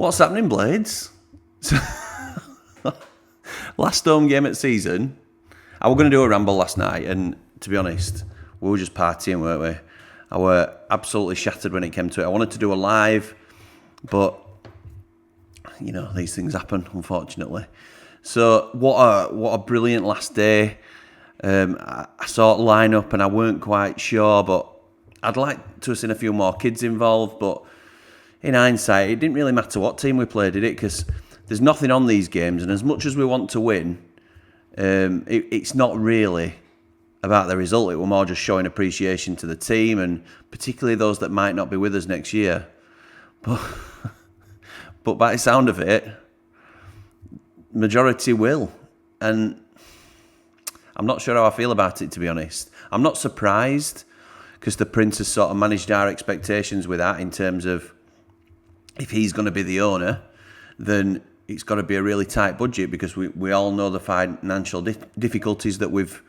What's happening, Blades? Last home game at season. I was going to do a ramble last night, and to be honest, we were just partying, weren't we? I were absolutely shattered when it came to it. I wanted to do a live, but you know, these things happen, unfortunately. So what a brilliant last day. I saw it line up and I weren't quite sure, but I'd like to have seen a few more kids involved. But in hindsight, it didn't really matter what team we played, did it? Because there's nothing on these games, and as much as we want to win, it's not really about the result. It was more just showing appreciation to the team, and particularly those that might not be with us next year. But by the sound of it, majority will. And I'm not sure how I feel about it, to be honest. I'm not surprised, because the Prince has sort of managed our expectations with that, in terms of if he's going to be the owner, then it's got to be a really tight budget, because we all know the financial difficulties that we've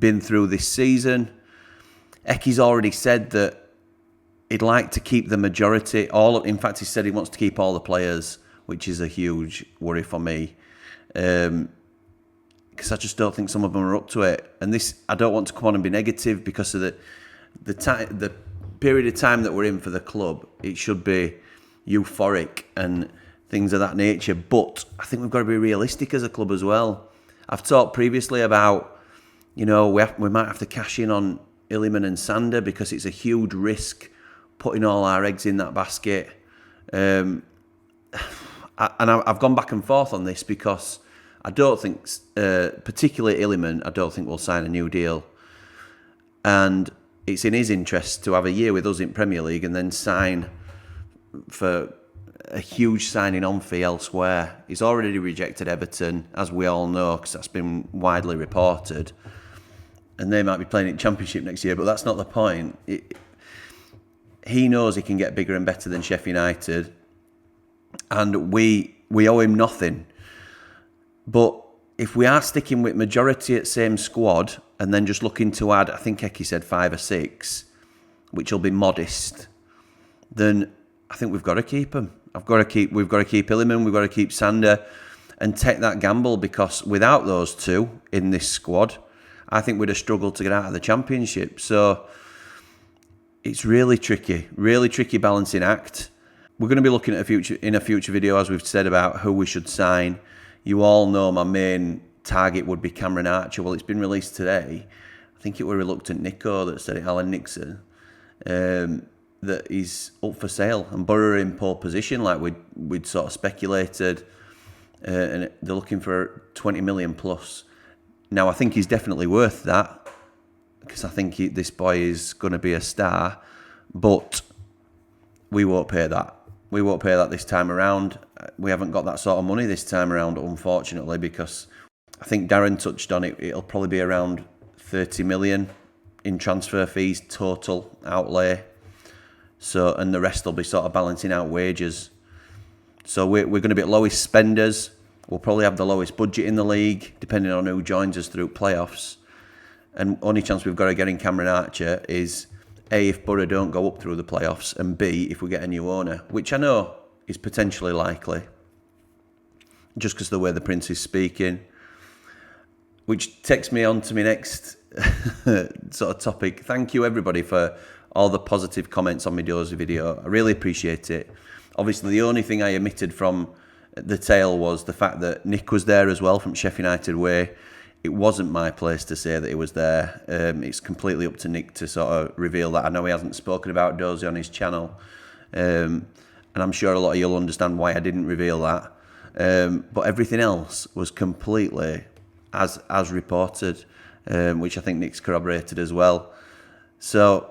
been through this season. Ecky's already said that he'd like to keep the majority. In fact, he said he wants to keep all the players, which is a huge worry for me. Because I just don't think some of them are up to it. And this, I don't want to come on and be negative, because of the period of time that we're in for the club. It should be euphoric and things of that nature. But I think we've got to be realistic as a club as well. I've talked previously about, you know, we might have to cash in on Illiman and Sander, because it's a huge risk putting all our eggs in that basket. And I've gone back and forth on this, because I don't think, particularly Illiman, I don't think we'll sign a new deal. And it's in his interest to have a year with us in Premier League and then sign for a huge signing on fee elsewhere. He's already rejected Everton, as we all know, because that's been widely reported. And they might be playing in Championship next year, but that's not the point. He knows he can get bigger and better than Sheffield United, and we owe him nothing. But if we are sticking with majority at same squad and then just looking to add, I think Eki said 5 or 6, which will be modest, then I think we've got to keep him. We've got to keep Illiman, we've got to keep Sander, and take that gamble, because without those two in this squad, I think we'd have struggled to get out of the Championship. So it's really tricky balancing act. We're going to be looking at in a future video, as we've said, about who we should sign. You all know my main target would be Cameron Archer. Well, it's been released today. I think it was Reluctant Nico that said it, Alan Nixon, that he's up for sale, and Borough in pole position, like we'd sort of speculated, and they're looking for 20 million plus. Now, I think he's definitely worth that, because I think this boy is going to be a star, but we won't pay that. We won't pay that this time around. We haven't got that sort of money this time around, unfortunately, because I think Darren touched on it. It'll probably be around 30 million in transfer fees total outlay. So, and the rest will be sort of balancing out wages. So we're going to be at lowest spenders. We'll probably have the lowest budget in the league, depending on who joins us through playoffs. And only chance we've got of getting Cameron Archer is A, if Borough don't go up through the playoffs, and B, if we get a new owner, which I know is potentially likely, just because of the way the Prince is speaking. Which takes me on to my next sort of topic. Thank you, everybody, for all the positive comments on my Dozy video. I really appreciate it. Obviously, the only thing I omitted from the tale was the fact that Nick was there as well from Sheffield United Way. It wasn't my place to say that he was there. It's completely up to Nick to sort of reveal that. I know he hasn't spoken about Dozy on his channel, and I'm sure a lot of you'll understand why I didn't reveal that. But everything else was completely as reported, which I think Nick's corroborated as well. So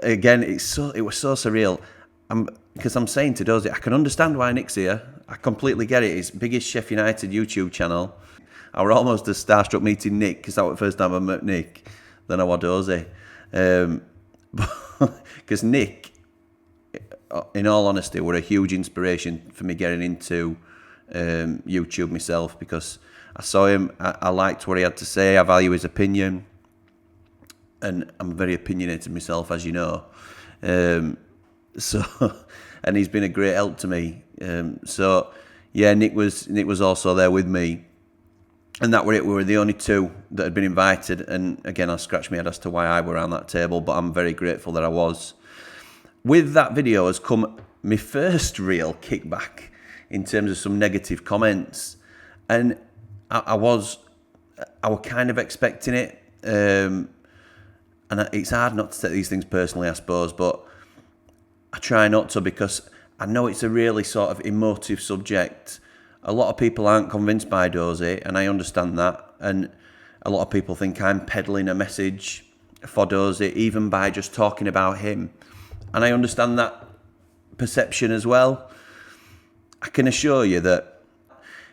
again, it was so surreal. Because I'm saying to Dozy, I can understand why Nick's here. I completely get it. It's biggest Sheffield United YouTube channel. I was almost as starstruck meeting Nick, because that was the first time I met Nick, than I was Dozy. Because Nick, in all honesty, were a huge inspiration for me getting into YouTube myself, because I saw him, I liked what he had to say, I value his opinion, and I'm very opinionated myself, as you know. So, and he's been a great help to me. So, yeah, Nick was also there with me, and that were it. We were the only two that had been invited. And again, I scratched my head as to why I were around that table, but I'm very grateful that I was. With that video has come my first real kickback in terms of some negative comments, and I was kind of expecting it. And it's hard not to take these things personally, I suppose, but I try not to, because I know it's a really sort of emotive subject. A lot of people aren't convinced by Dozy, and I understand that. And a lot of people think I'm peddling a message for Dozy, even by just talking about him. And I understand that perception as well. I can assure you that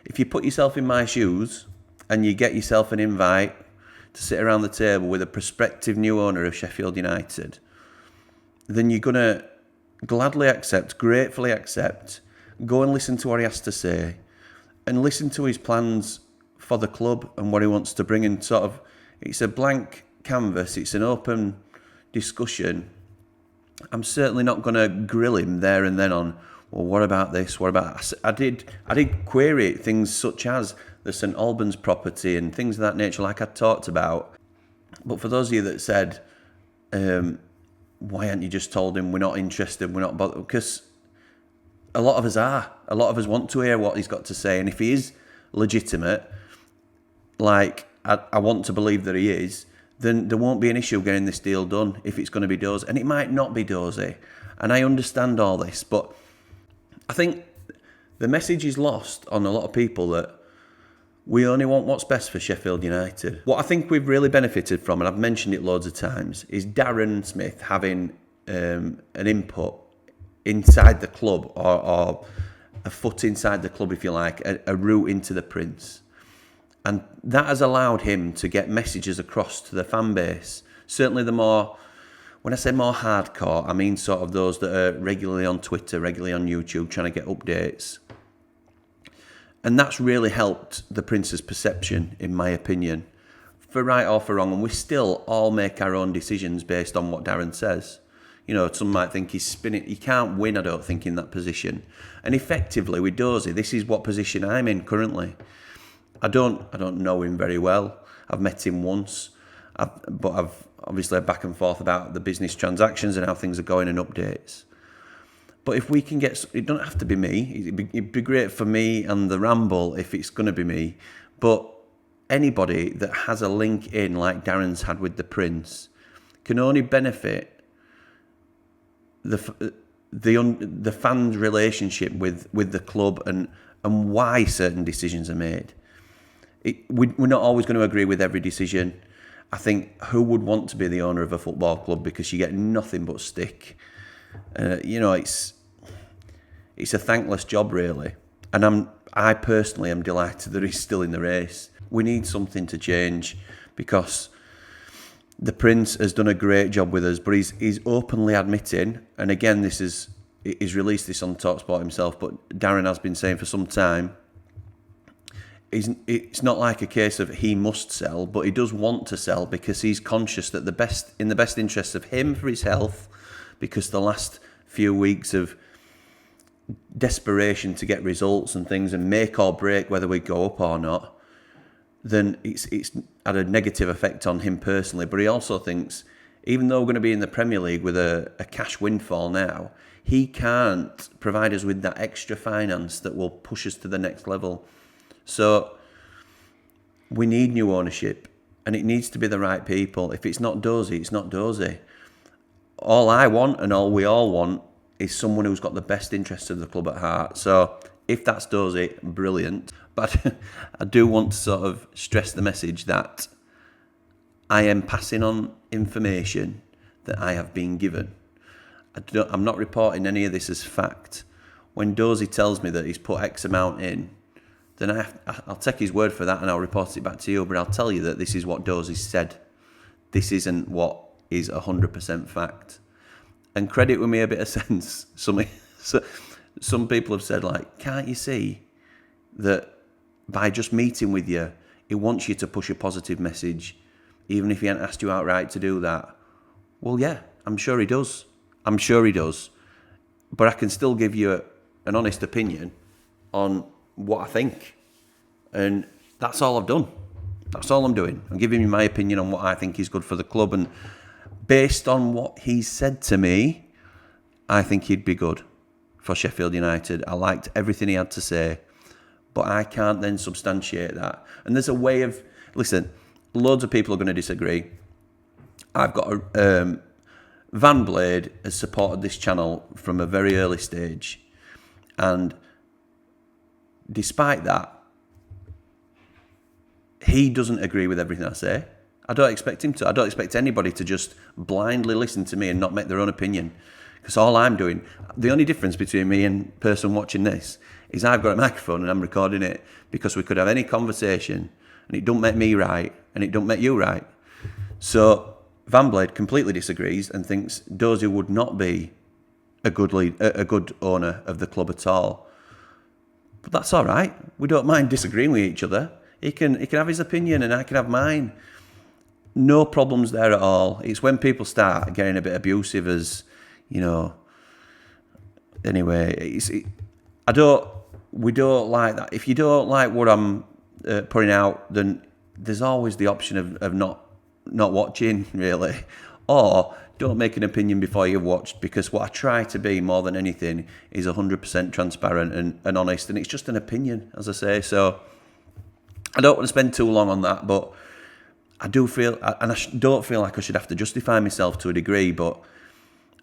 if you put yourself in my shoes and you get yourself an invite to sit around the table with a prospective new owner of Sheffield United, then you're going to gladly accept, gratefully accept, go and listen to what he has to say, and listen to his plans for the club and what he wants to bring in. Sort of, it's a blank canvas, it's an open discussion. I'm certainly not going to grill him there and then on, well, what about this? What about... I did query things such as the St Albans property and things of that nature, like I talked about. But for those of you that said, why haven't you just told him we're not interested, we're not bothered? Because a lot of us are. A lot of us want to hear what he's got to say. And if he is legitimate, like I want to believe that he is, then there won't be an issue getting this deal done if it's going to be Dozy. And it might not be Dozy. And I understand all this, but I think the message is lost on a lot of people that we only want what's best for Sheffield United. What I think we've really benefited from, and I've mentioned it loads of times, is Darren Smith having an input inside the club, or a foot inside the club, if you like, a route into the Prince. And that has allowed him to get messages across to the fan base. Certainly the more, when I say more hardcore, I mean sort of those that are regularly on Twitter, regularly on YouTube, trying to get updates. And that's really helped the Prince's perception, in my opinion, for right or for wrong. And we still all make our own decisions based on what Darren says. You know, some might think he's spinning. He can't win, I don't think, in that position. And effectively, with Dozy, this is what position I'm in currently. I don't know him very well. I've met him once, but I've obviously back and forth about the business transactions and how things are going and updates. But if we can get, it don't have to be me. It'd be great for me and the Ramble if it's going to be me. But anybody that has a link in, like Darren's had with the Prince, can only benefit the fans' relationship with the club and why certain decisions are made. We're not always going to agree with every decision. I think who would want to be the owner of a football club, because you get nothing but stick. You know, it's a thankless job, really. And I personally am delighted that he's still in the race. We need something to change, because the Prince has done a great job with us, but he's openly admitting, and again, he's released this on TalkSport himself, but Darren has been saying for some time, it's not like a case of he must sell, but he does want to sell, because he's conscious that in the best interests of him, for his health, because the last few weeks of desperation to get results and things and make or break whether we go up or not, then it's had a negative effect on him personally. But he also thinks, even though we're going to be in the Premier League with a cash windfall now, he can't provide us with that extra finance that will push us to the next level. So we need new ownership, and it needs to be the right people. If it's not Dozy, it's not Dozy. All I want, and all we all want, is someone who's got the best interests of the club at heart. So if that's Dozy, brilliant. But I do want to sort of stress the message that I am passing on information that I have been given. I'm not reporting any of this as fact. When Dozy tells me that he's put X amount in, then I'll take his word for that and I'll report it back to you. But I'll tell you that this is what Dozy said. This isn't what is 100% fact. And credit with me a bit of sense. Some people have said, like, can't you see that by just meeting with you, he wants you to push a positive message, even if he hasn't asked you outright to do that? Well, yeah, I'm sure he does. I'm sure he does. but I can still give you an honest opinion on what I think. And that's all I've done. That's all I'm doing. I'm giving you my opinion on what I think is good for the club. And based on what he said to me, I think he'd be good for Sheffield United. I liked everything he had to say, but I can't then substantiate that. And there's a way of, listen, loads of people are going to disagree. I've got a, Van Blade has supported this channel from a very early stage. And despite that, he doesn't agree with everything I say. I don't expect him to. I don't expect anybody to just blindly listen to me and not make their own opinion. Because all I'm doing, the only difference between me and the person watching this is I've got a microphone and I'm recording it, because we could have any conversation and it don't make me right and it don't make you right. So Van Blade completely disagrees and thinks Dozy would not be a good owner of the club at all. But that's all right. We don't mind disagreeing with each other. He can have his opinion and I can have mine. No problems there at all. It's when people start getting a bit abusive, as you know. Anyway, we don't like that. If you don't like what I'm putting out, then there's always the option of not watching, really, or don't make an opinion before you've watched. Because what I try to be more than anything is 100% transparent and honest, and it's just an opinion, as I say. So I don't want to spend too long on that, but I do feel, and I don't feel like I should have to justify myself to a degree, but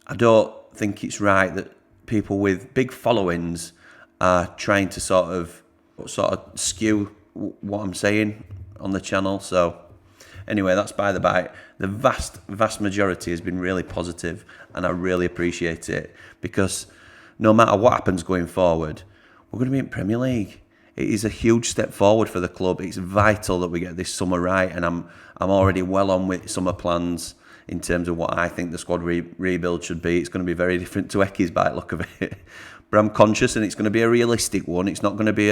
I don't think it's right that people with big followings are trying to sort of skew what I'm saying on the channel. So anyway, that's by the by. The vast majority has been really positive, and I really appreciate it, because no matter what happens going forward, we're going to be in Premier League. It is a huge step forward for the club. It's vital that we get this summer right, and I'm already well on with summer plans in terms of what I think the squad rebuild should be. It's going to be very different to Ecky's by the look of it, but I'm conscious, and it's going to be a realistic one. It's not going to be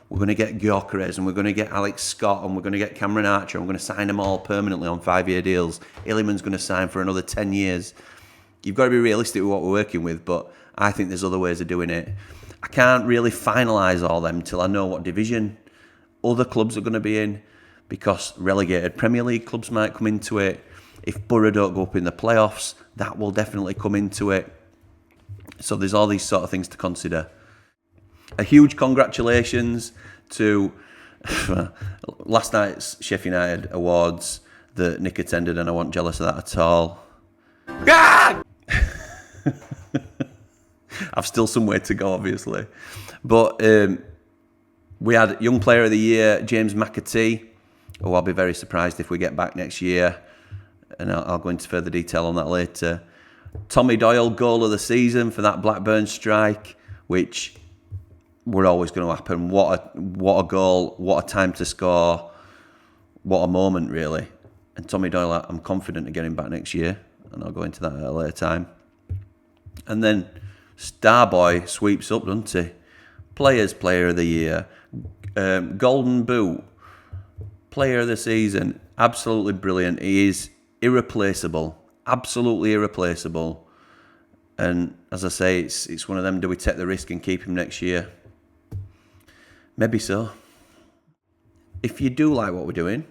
we're going to get Gyökeres and we're going to get Alex Scott and we're going to get Cameron Archer and we're going to sign them all permanently on 5-year deals. Illiman's going to sign for another 10 years. You've got to be realistic with what we're working with, but I think there's other ways of doing it. I can't really finalise all them till I know what division other clubs are going to be in, because relegated Premier League clubs might come into it. If Borough don't go up in the playoffs, that will definitely come into it. So there's all these sort of things to consider. A huge congratulations to last night's Sheffield United awards that Nick attended, and I wasn't jealous of that at all. I've still some way to go, obviously. But we had Young Player of the Year, James McAtee, who I'll be very surprised if we get back next year. And I'll go into further detail on that later. Tommy Doyle, Goal of the Season for that Blackburn strike, which were always going to happen. What a goal, what a time to score, what a moment, really. And Tommy Doyle, I'm confident of getting back next year, and I'll go into that at a later time. And then Starboy sweeps up, doesn't he? Player of the Year, Golden Boot, Player of the Season, absolutely brilliant. He is irreplaceable, absolutely irreplaceable. And as I say, it's one of them, do we take the risk and keep him next year? Maybe so. If you do like what we're doing,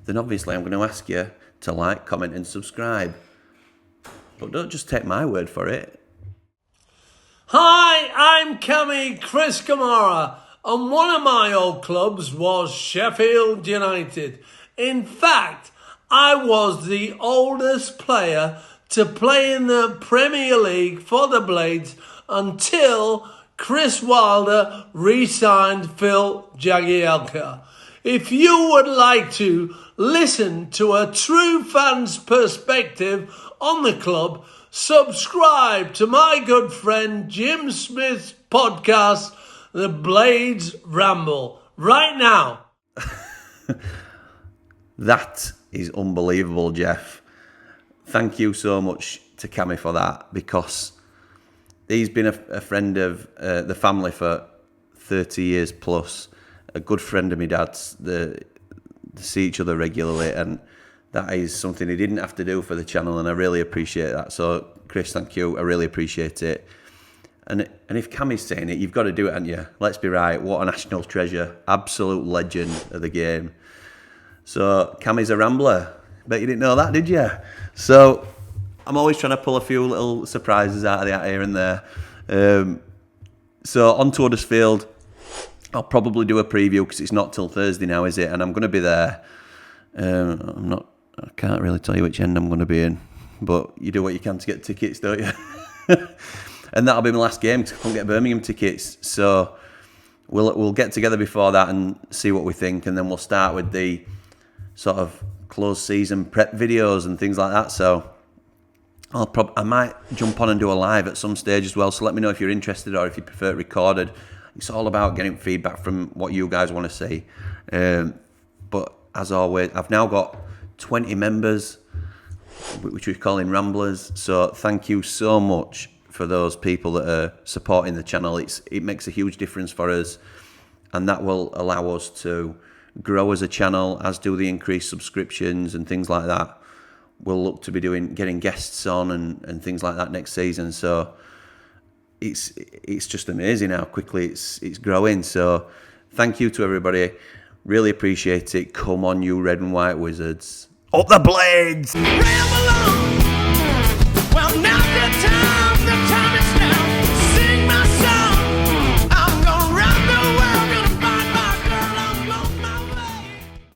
then obviously I'm going to ask you to like, comment and subscribe. But don't just take my word for it. Hi, I'm Cammy Chris Kamara, and one of my old clubs was Sheffield United. In fact, I was the oldest player to play in the Premier League for the Blades until Chris Wilder re-signed Phil Jagielka. If you would like to listen to a true fan's perspective on the club, subscribe to my good friend Jim Smith's podcast, The Blades Ramble, right now. That is unbelievable, Jeff. Thank you so much to Cammy for that, because he's been a friend of the family for 30 years plus, a good friend of my dad's. They see each other regularly, and that is something he didn't have to do for the channel, and I really appreciate that. So, Chris, thank you. I really appreciate it. And if Cammy's saying it, you've got to do it, haven't you? Let's be right. What a national treasure. Absolute legend of the game. So, Cammy's a rambler. Bet you didn't know that, did you? So, I'm always trying to pull a few little surprises out of the hat here and there. So, on to Huddersfield. I'll probably do a preview because it's not till Thursday now, is it? And I'm going to be there. I can't really tell you which end I'm going to be in. But you do what you can to get tickets, don't you? And that'll be my last game because I couldn't get Birmingham tickets. So we'll get together before that and see what we think, and then we'll start with the sort of closed season prep videos and things like that. So I might jump on and do a live at some stage as well. So let me know if you're interested or if you prefer it recorded. It's all about getting feedback from what you guys want to see. But as always, I've now got 20 members, which we're calling Ramblers. So thank you so much for those people that are supporting the channel. It makes a huge difference for us, and that will allow us to grow as a channel, as do the increased subscriptions and things like that. We'll look to be getting guests on and things like that next season. So it's just amazing how quickly it's growing. So thank you to everybody. Really appreciate it. Come on, you red and white wizards. Up the blades! Well, now's the time